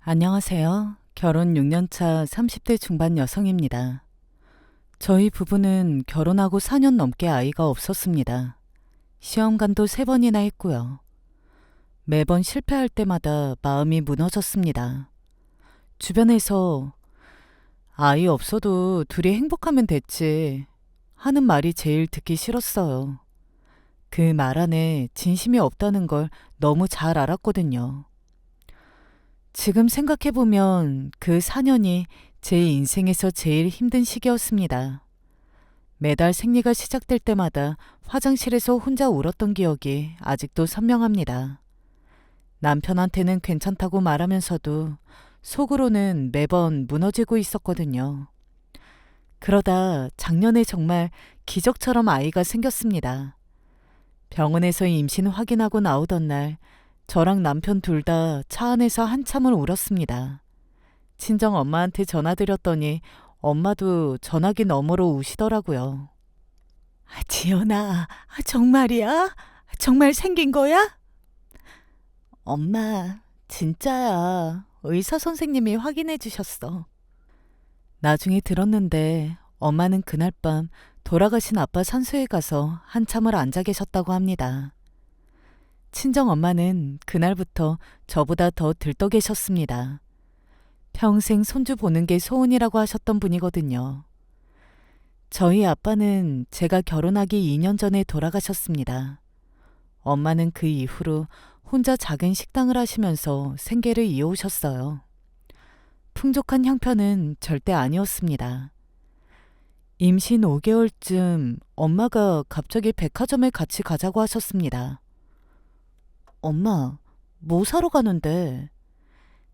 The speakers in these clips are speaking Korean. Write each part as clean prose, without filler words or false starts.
안녕하세요. 결혼 6년차 30대 중반 여성입니다. 저희 부부는 결혼하고 4년 넘게 아이가 없었습니다. 시험관도 3번이나 했고요. 매번 실패할 때마다 마음이 무너졌습니다. 주변에서 아이 없어도 둘이 행복하면 됐지 하는 말이 제일 듣기 싫었어요. 그 말 안에 진심이 없다는 걸 너무 잘 알았거든요. 지금 생각해보면 그 4년이 제 인생에서 제일 힘든 시기였습니다. 매달 생리가 시작될 때마다 화장실에서 혼자 울었던 기억이 아직도 선명합니다. 남편한테는 괜찮다고 말하면서도 속으로는 매번 무너지고 있었거든요. 그러다 작년에 정말 기적처럼 아이가 생겼습니다. 병원에서 임신 확인하고 나오던 날 저랑 남편 둘 다 차 안에서 한참을 울었습니다. 친정 엄마한테 전화드렸더니 엄마도 전화기 너머로 우시더라고요. 지연아, 정말이야? 정말 생긴 거야? 엄마, 진짜야. 의사 선생님이 확인해 주셨어. 나중에 들었는데 엄마는 그날 밤 돌아가신 아빠 산소에 가서 한참을 앉아 계셨다고 합니다. 친정 엄마는 그날부터 저보다 더 들떠 계셨습니다. 평생 손주 보는 게 소원이라고 하셨던 분이거든요. 저희 아빠는 제가 결혼하기 2년 전에 돌아가셨습니다. 엄마는 그 이후로 혼자 작은 식당을 하시면서 생계를 이어오셨어요. 풍족한 형편은 절대 아니었습니다. 임신 5개월쯤 엄마가 갑자기 백화점에 같이 가자고 하셨습니다. 엄마, 뭐 사러 가는데?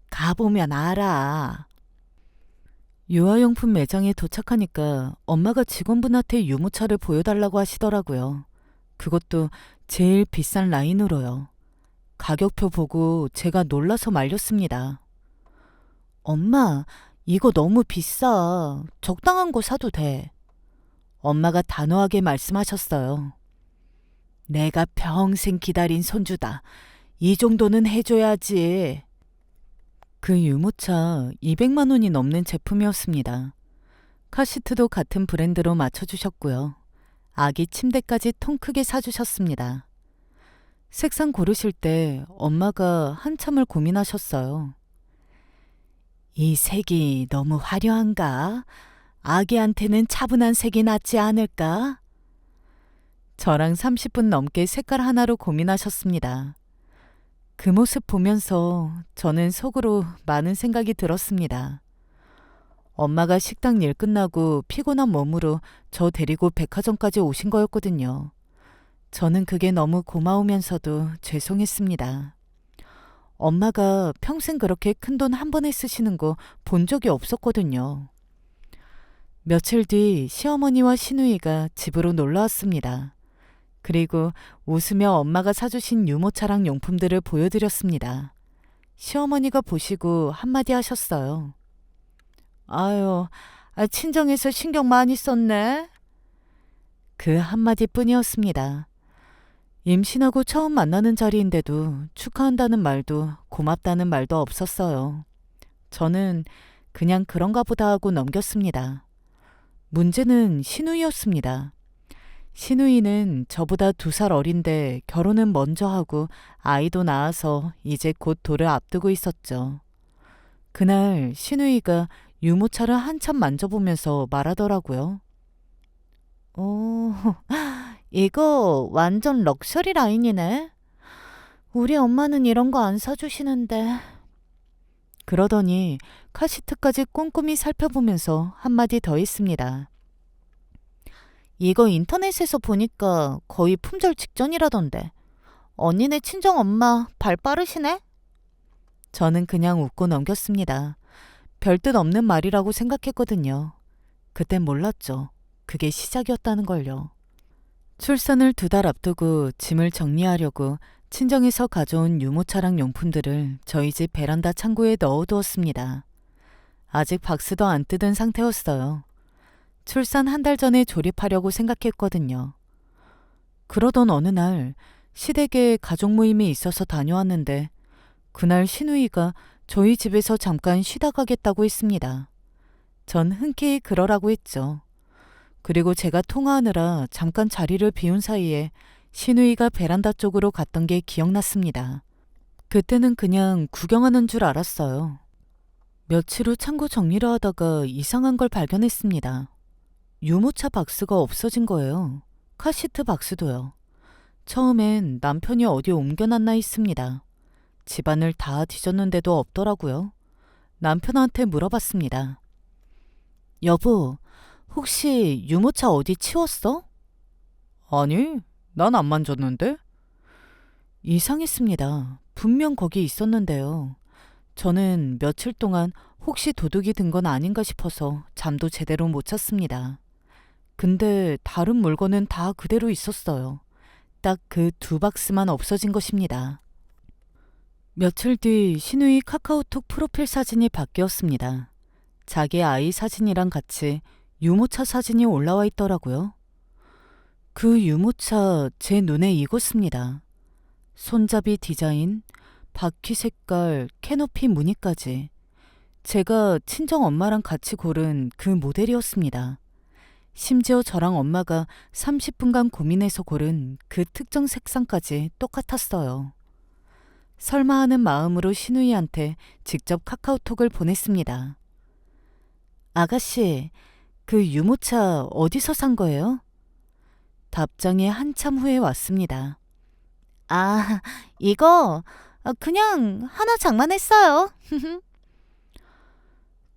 가보면 알아. 유아용품 매장에 도착하니까 엄마가 직원분한테 유모차를 보여달라고 하시더라고요. 그것도 제일 비싼 라인으로요. 가격표 보고 제가 놀라서 말렸습니다. 엄마, 이거 너무 비싸. 적당한 거 사도 돼. 엄마가 단호하게 말씀하셨어요. 내가 평생 기다린 손주다. 이 정도는 해줘야지. 그 유모차 200만 원이 넘는 제품이었습니다. 카시트도 같은 브랜드로 맞춰주셨고요. 아기 침대까지 통 크게 사주셨습니다. 색상 고르실 때 엄마가 한참을 고민하셨어요. 이 색이 너무 화려한가? 아기한테는 차분한 색이 낫지 않을까? 저랑 30분 넘게 색깔 하나로 고민하셨습니다. 그 모습 보면서 저는 속으로 많은 생각이 들었습니다. 엄마가 식당 일 끝나고 피곤한 몸으로 저 데리고 백화점까지 오신 거였거든요. 저는 그게 너무 고마우면서도 죄송했습니다. 엄마가 평생 그렇게 큰 돈 한 번에 쓰시는 거 본 적이 없었거든요. 며칠 뒤 시어머니와 시누이가 집으로 놀러 왔습니다. 그리고 웃으며 엄마가 사주신 유모차랑 용품들을 보여드렸습니다. 시어머니가 보시고 한마디 하셨어요. 아유, 친정에서 신경 많이 썼네. 그 한마디뿐이었습니다. 임신하고 처음 만나는 자리인데도 축하한다는 말도 고맙다는 말도 없었어요. 저는 그냥 그런가 보다 하고 넘겼습니다. 문제는 시누이였습니다. 시누이는 저보다 2살 어린데 결혼은 먼저 하고 아이도 낳아서 이제 곧 돌을 앞두고 있었죠. 그날 시누이가 유모차를 한참 만져보면서 말하더라고요. 오, 이거 완전 럭셔리 라인이네. 우리 엄마는 이런 거 안 사주시는데. 그러더니 카시트까지 꼼꼼히 살펴보면서 한마디 더 했습니다. 이거 인터넷에서 보니까 거의 품절 직전이라던데. 언니네 친정엄마 발 빠르시네? 저는 그냥 웃고 넘겼습니다. 별뜻 없는 말이라고 생각했거든요. 그땐 몰랐죠. 그게 시작이었다는 걸요. 출산을 2달 앞두고 짐을 정리하려고 친정에서 가져온 유모차랑 용품들을 저희 집 베란다 창고에 넣어두었습니다. 아직 박스도 안 뜯은 상태였어요. 출산 1달 전에 조립하려고 생각했거든요. 그러던 어느 날 시댁에 가족 모임이 있어서 다녀왔는데 그날 시누이가 저희 집에서 잠깐 쉬다 가겠다고 했습니다. 전 흔쾌히 그러라고 했죠. 그리고 제가 통화하느라 잠깐 자리를 비운 사이에 신우이가 베란다 쪽으로 갔던 게 기억났습니다. 그때는 그냥 구경하는 줄 알았어요. 며칠 후 창고 정리를 하다가 이상한 걸 발견했습니다. 유모차 박스가 없어진 거예요. 카시트 박스도요. 처음엔 남편이 어디 옮겨놨나 했습니다. 집안을 다 뒤졌는데도 없더라고요. 남편한테 물어봤습니다. 여보, 혹시 유모차 어디 치웠어? 아니, 난 안 만졌는데? 이상했습니다. 분명 거기 있었는데요. 저는 며칠 동안 혹시 도둑이 든 건 아닌가 싶어서 잠도 제대로 못 잤습니다. 근데 다른 물건은 다 그대로 있었어요. 딱 그 2박스만 없어진 것입니다. 며칠 뒤 신우이 카카오톡 프로필 사진이 바뀌었습니다. 자기 아이 사진이랑 같이 유모차 사진이 올라와 있더라고요. 그 유모차 제 눈에 익었습니다. 손잡이 디자인, 바퀴 색깔, 캐노피 무늬까지. 제가 친정 엄마랑 같이 고른 그 모델이었습니다. 심지어 저랑 엄마가 30분간 고민해서 고른 그 특정 색상까지 똑같았어요. 설마 하는 마음으로 신우이한테 직접 카카오톡을 보냈습니다. 아가씨, 그 유모차 어디서 산 거예요? 답장이 한참 후에 왔습니다. 아, 이거 그냥 하나 장만했어요.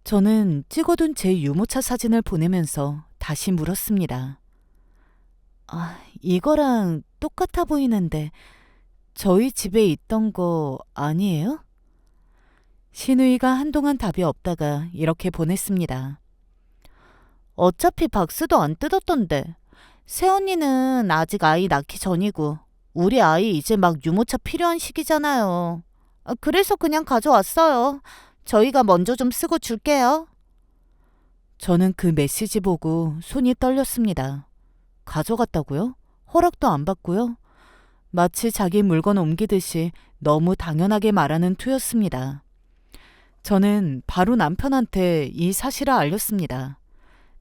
저는 찍어둔 제 유모차 사진을 보내면서 다시 물었습니다. 이거랑 똑같아 보이는데 저희 집에 있던 거 아니에요? 신우이가 한동안 답이 없다가 이렇게 보냈습니다. 어차피 박스도 안 뜯었던데. 새언니는 아직 아이 낳기 전이고 우리 아이 이제 막 유모차 필요한 시기잖아요. 그래서 그냥 가져왔어요. 저희가 먼저 좀 쓰고 줄게요. 저는 그 메시지 보고 손이 떨렸습니다. 가져갔다고요? 허락도 안 받고요? 마치 자기 물건 옮기듯이 너무 당연하게 말하는 투였습니다. 저는 바로 남편한테 이 사실을 알렸습니다.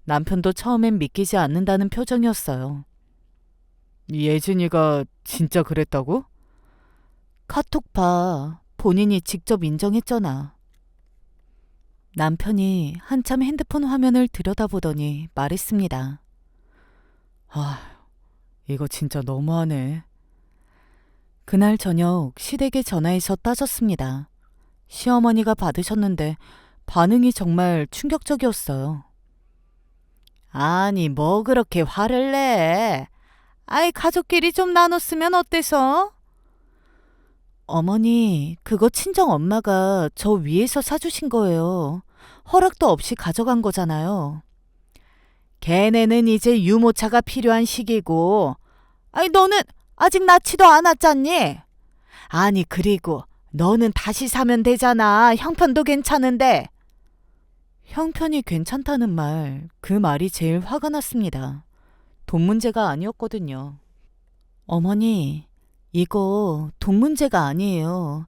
남편도 처음엔 믿기지 않는다는 표정이었어요. 예진이가 진짜 그랬다고? 카톡 봐. 본인이 직접 인정했잖아. 남편이 한참 핸드폰 화면을 들여다보더니 말했습니다. 이거 진짜 너무하네. 그날 저녁 시댁에 전화해서 따졌습니다. 시어머니가 받으셨는데 반응이 정말 충격적이었어요. 아니, 뭐 그렇게 화를 내? 아이, 가족끼리 좀 나눴으면 어때서? 어머니, 그거 친정 엄마가 저 위에서 사주신 거예요. 허락도 없이 가져간 거잖아요. 걔네는 이제 유모차가 필요한 시기고, 아니, 너는 아직 낳지도 않았잖니? 아니, 그리고 너는 다시 사면 되잖아. 형편도 괜찮은데. 형편이 괜찮다는 말, 그 말이 제일 화가 났습니다. 돈 문제가 아니었거든요. 어머니, 이거 돈 문제가 아니에요.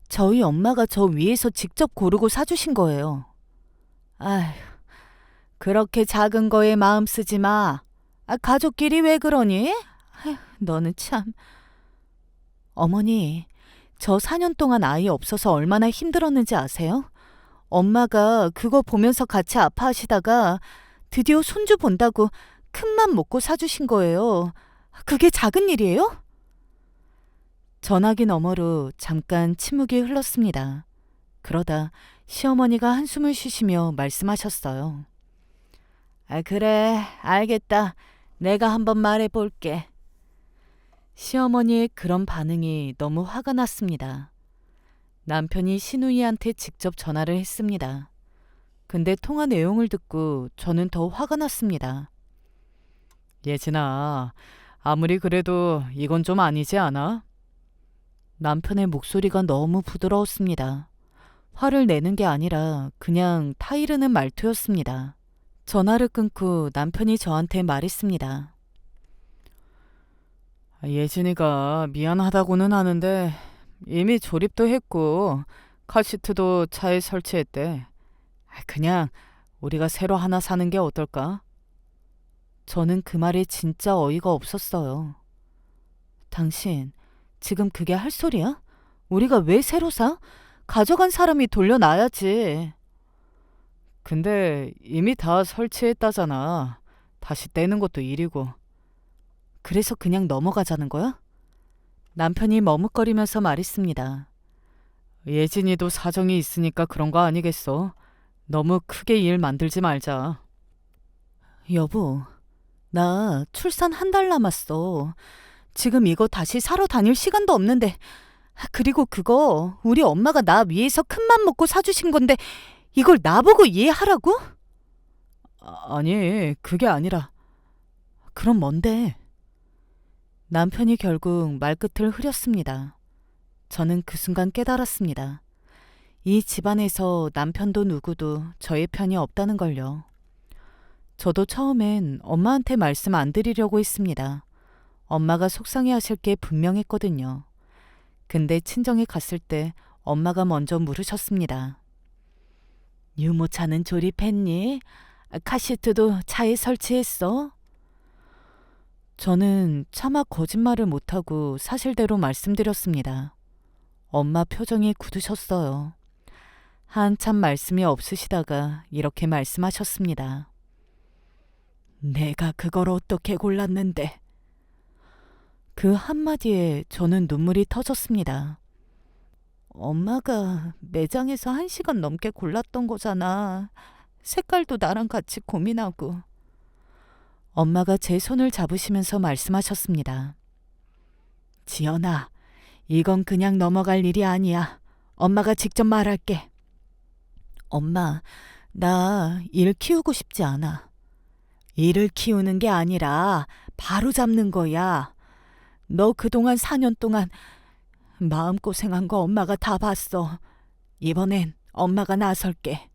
저희 엄마가 저 위에서 직접 고르고 사주신 거예요. 아휴, 그렇게 작은 거에 마음 쓰지 마. 가족끼리 왜 그러니? 아휴, 너는 참. 어머니, 저 4년 동안 아이 없어서 얼마나 힘들었는지 아세요? 엄마가 그거 보면서 같이 아파하시다가 드디어 손주 본다고 큰맘 먹고 사주신 거예요. 그게 작은 일이에요? 전화기 너머로 잠깐 침묵이 흘렀습니다. 그러다 시어머니가 한숨을 쉬시며 말씀하셨어요. 그래, 알겠다. 내가 한번 말해볼게. 시어머니의 그런 반응이 너무 화가 났습니다. 남편이 신우이한테 직접 전화를 했습니다. 근데 통화 내용을 듣고 저는 더 화가 났습니다. 예진아, 아무리 그래도 이건 좀 아니지 않아? 남편의 목소리가 너무 부드러웠습니다. 화를 내는 게 아니라 그냥 타이르는 말투였습니다. 전화를 끊고 남편이 저한테 말했습니다. 예진이가 미안하다고는 하는데 이미 조립도 했고 카시트도 차에 설치했대. 그냥 우리가 새로 하나 사는 게 어떨까? 저는 그 말에 진짜 어이가 없었어요. 당신, 지금 그게 할 소리야? 우리가 왜 새로 사? 가져간 사람이 돌려놔야지. 근데 이미 다 설치했다잖아. 다시 떼는 것도 일이고. 그래서 그냥 넘어가자는 거야? 남편이 머뭇거리면서 말했습니다. 예진이도 사정이 있으니까 그런 거 아니겠어. 너무 크게 일 만들지 말자. 여보, 나 출산 한 달 남았어. 지금 이거 다시 사러 다닐 시간도 없는데. 그리고 그거 우리 엄마가 나 위해서 큰맘 먹고 사주신 건데 이걸 나보고 이해하라고? 아니, 그게 아니라. 그럼 뭔데? 남편이 결국 말끝을 흐렸습니다. 저는 그 순간 깨달았습니다. 이 집안에서 남편도 누구도 저의 편이 없다는 걸요. 저도 처음엔 엄마한테 말씀 안 드리려고 했습니다. 엄마가 속상해하실 게 분명했거든요. 근데 친정에 갔을 때 엄마가 먼저 물으셨습니다. 유모차는 조립했니? 카시트도 차에 설치했어? 저는 차마 거짓말을 못하고 사실대로 말씀드렸습니다. 엄마 표정이 굳으셨어요. 한참 말씀이 없으시다가 이렇게 말씀하셨습니다. 내가 그걸 어떻게 골랐는데? 그 한마디에 저는 눈물이 터졌습니다. 엄마가 매장에서 1시간 넘게 골랐던 거잖아. 색깔도 나랑 같이 고민하고. 엄마가 제 손을 잡으시면서 말씀하셨습니다. 지연아, 이건 그냥 넘어갈 일이 아니야. 엄마가 직접 말할게. 엄마, 나 일 키우고 싶지 않아. 일을 키우는 게 아니라 바로 잡는 거야. 너 그동안 4년 동안 마음고생한 거 엄마가 다 봤어. 이번엔 엄마가 나설게.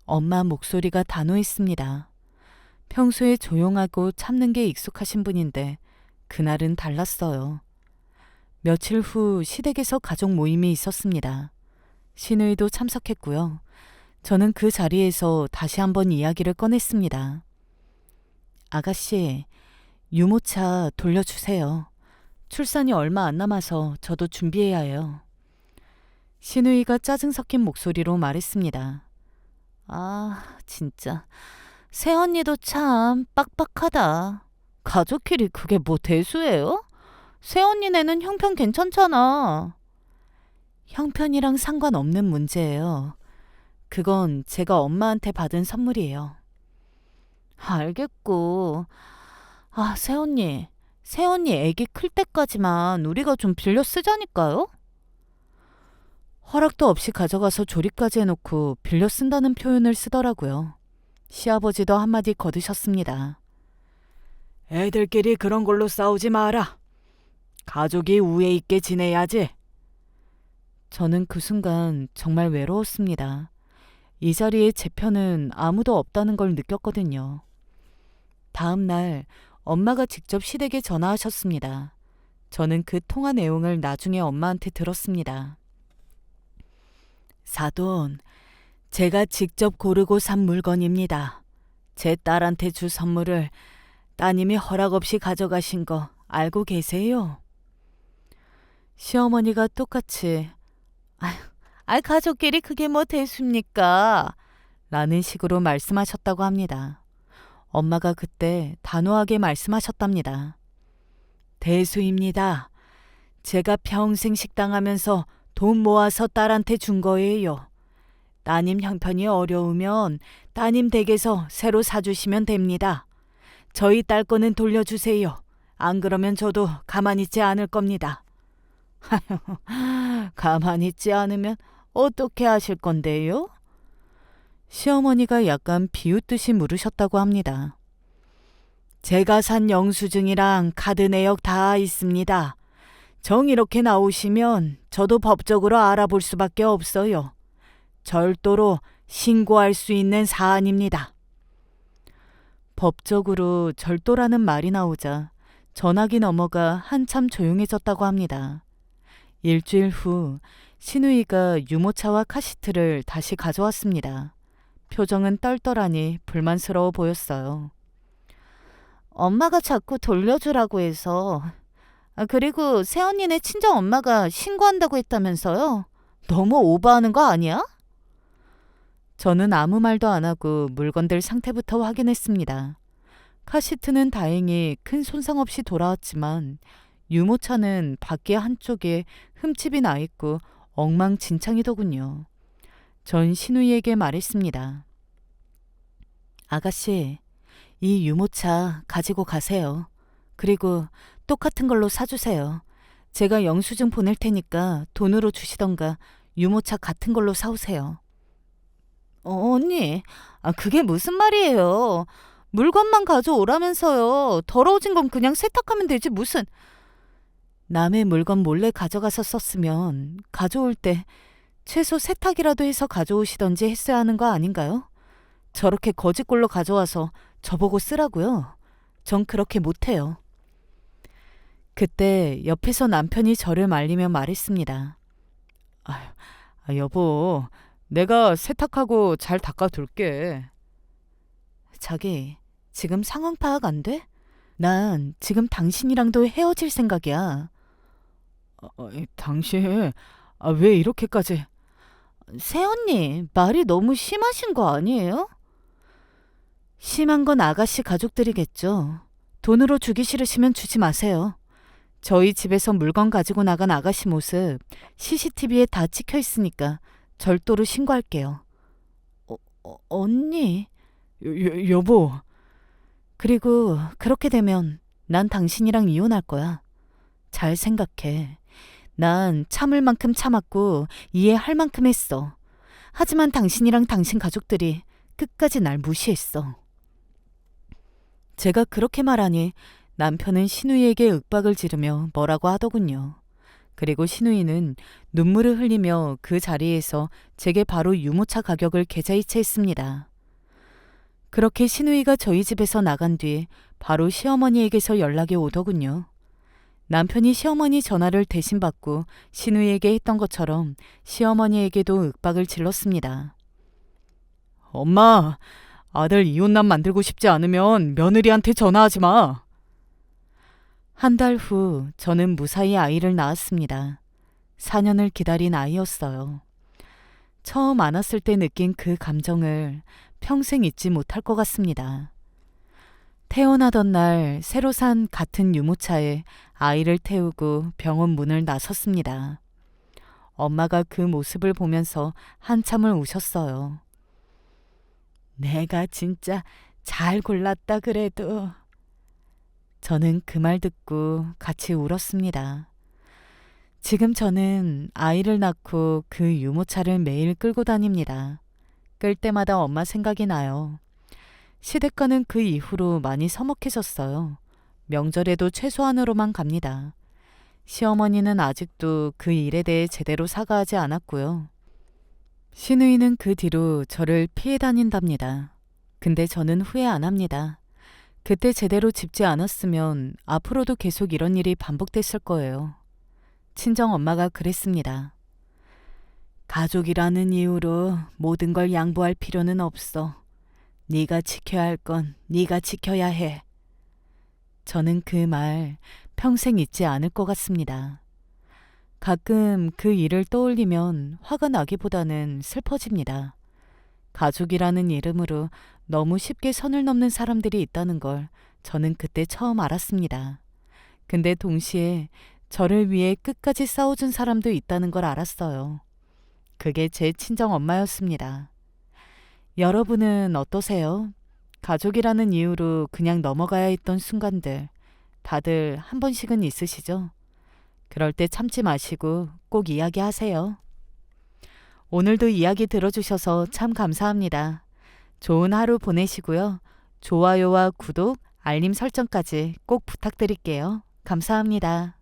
엄마 목소리가 단호했습니다. 평소에 조용하고 참는 게 익숙하신 분인데 그날은 달랐어요. 며칠 후 시댁에서 가족 모임이 있었습니다. 시누이도 참석했고요. 저는 그 자리에서 다시 한번 이야기를 꺼냈습니다. 아가씨, 유모차 돌려주세요. 출산이 얼마 안 남아서 저도 준비해야 해요. 시누이가 짜증 섞인 목소리로 말했습니다. 아, 진짜. 새언니도 참 빡빡하다. 가족끼리 그게 뭐 대수예요? 새언니네는 형편 괜찮잖아. 형편이랑 상관없는 문제예요. 그건 제가 엄마한테 받은 선물이에요. 알겠고. 아, 새언니 애기 클 때까지만 우리가 좀 빌려 쓰자니까요? 허락도 없이 가져가서 조립까지 해놓고 빌려 쓴다는 표현을 쓰더라고요. 시아버지도 한마디 거두셨습니다. 애들끼리 그런 걸로 싸우지 마라. 가족이 우애 있게 지내야지. 저는 그 순간 정말 외로웠습니다. 이 자리에 제 편은 아무도 없다는 걸 느꼈거든요. 다음 날 엄마가 직접 시댁에 전화하셨습니다. 저는 그 통화 내용을 나중에 엄마한테 들었습니다. 사돈, 제가 직접 고르고 산 물건입니다. 제 딸한테 줄 선물을 따님이 허락 없이 가져가신 거 알고 계세요? 시어머니가 똑같이 가족끼리 그게 뭐 대수입니까? 라는 식으로 말씀하셨다고 합니다. 엄마가 그때 단호하게 말씀하셨답니다. 대수입니다. 제가 평생 식당하면서 돈 모아서 딸한테 준 거예요. 따님 형편이 어려우면 따님 댁에서 새로 사주시면 됩니다. 저희 딸 거는 돌려주세요. 안 그러면 저도 가만히 있지 않을 겁니다. 가만히 있지 않으면 어떻게 하실 건데요? 시어머니가 약간 비웃듯이 물으셨다고 합니다. 제가 산 영수증이랑 카드 내역 다 있습니다. 정 이렇게 나오시면 저도 법적으로 알아볼 수밖에 없어요. 절도로 신고할 수 있는 사안입니다. 법적으로 절도라는 말이 나오자 전화기 너머가 한참 조용해졌다고 합니다. 일주일 후 신우이가 유모차와 카시트를 다시 가져왔습니다. 표정은 떨떠라니 불만스러워 보였어요. 엄마가 자꾸 돌려주라고 해서. 그리고 새언니네 친정 엄마가 신고한다고 했다면서요? 너무 오버하는 거 아니야? 저는 아무 말도 안 하고 물건들 상태부터 확인했습니다. 카시트는 다행히 큰 손상 없이 돌아왔지만 유모차는 바퀴 한쪽에 흠집이 나 있고 엉망진창이더군요. 전 신우이에게 말했습니다. 아가씨, 이 유모차 가지고 가세요. 그리고 똑같은 걸로 사주세요. 제가 영수증 보낼 테니까 돈으로 주시던가 유모차 같은 걸로 사오세요. 언니, 그게 무슨 말이에요. 물건만 가져오라면서요. 더러워진 건 그냥 세탁하면 되지 무슨. 남의 물건 몰래 가져가서 썼으면 가져올 때 최소 세탁이라도 해서 가져오시던지 했어야 하는 거 아닌가요? 저렇게 거짓골로 가져와서 저보고 쓰라고요? 전 그렇게 못해요. 그때 옆에서 남편이 저를 말리며 말했습니다. 여보, 내가 세탁하고 잘 닦아둘게. 자기, 지금 상황 파악 안 돼? 난 지금 당신이랑도 헤어질 생각이야. 당신, 왜 이렇게까지? 새언니, 말이 너무 심하신 거 아니에요? 심한 건 아가씨 가족들이겠죠. 돈으로 주기 싫으시면 주지 마세요. 저희 집에서 물건 가지고 나간 아가씨 모습 CCTV에 다 찍혀 있으니까 절도로 신고할게요. 언니? 여보. 그리고 그렇게 되면 난 당신이랑 이혼할 거야. 잘 생각해. 난 참을 만큼 참았고 이해할 만큼 했어. 하지만 당신이랑 당신 가족들이 끝까지 날 무시했어. 제가 그렇게 말하니 남편은 신우이에게 윽박을 지르며 뭐라고 하더군요. 그리고 신우이는 눈물을 흘리며 그 자리에서 제게 바로 유모차 가격을 계좌이체했습니다. 그렇게 신우이가 저희 집에서 나간 뒤 바로 시어머니에게서 연락이 오더군요. 남편이 시어머니 전화를 대신 받고 신우이에게 했던 것처럼 시어머니에게도 윽박을 질렀습니다. 엄마, 아들 이혼남 만들고 싶지 않으면 며느리한테 전화하지 마. 한 달 후 저는 무사히 아이를 낳았습니다. 4년을 기다린 아이였어요. 처음 안았을 때 느낀 그 감정을 평생 잊지 못할 것 같습니다. 태어나던 날 새로 산 같은 유모차에 아이를 태우고 병원 문을 나섰습니다. 엄마가 그 모습을 보면서 한참을 우셨어요. 내가 진짜 잘 골랐다 그래도. 저는 그 말 듣고 같이 울었습니다. 지금 저는 아이를 낳고 그 유모차를 매일 끌고 다닙니다. 끌 때마다 엄마 생각이 나요. 시댁과는 그 이후로 많이 서먹해졌어요. 명절에도 최소한으로만 갑니다. 시어머니는 아직도 그 일에 대해 제대로 사과하지 않았고요. 신우이는 그 뒤로 저를 피해 다닌답니다. 근데 저는 후회 안 합니다. 그때 제대로 짚지 않았으면 앞으로도 계속 이런 일이 반복됐을 거예요. 친정 엄마가 그랬습니다. 가족이라는 이유로 모든 걸 양보할 필요는 없어. 네가 지켜야 할 건 네가 지켜야 해. 저는 그 말 평생 잊지 않을 것 같습니다. 가끔 그 일을 떠올리면 화가 나기보다는 슬퍼집니다. 가족이라는 이름으로 너무 쉽게 선을 넘는 사람들이 있다는 걸 저는 그때 처음 알았습니다. 근데 동시에 저를 위해 끝까지 싸워준 사람도 있다는 걸 알았어요. 그게 제 친정 엄마였습니다. 여러분은 어떠세요? 가족이라는 이유로 그냥 넘어가야 했던 순간들 다들 한 번씩은 있으시죠? 그럴 때 참지 마시고 꼭 이야기하세요. 오늘도 이야기 들어주셔서 참 감사합니다. 좋은 하루 보내시고요. 좋아요와 구독, 알림 설정까지 꼭 부탁드릴게요. 감사합니다.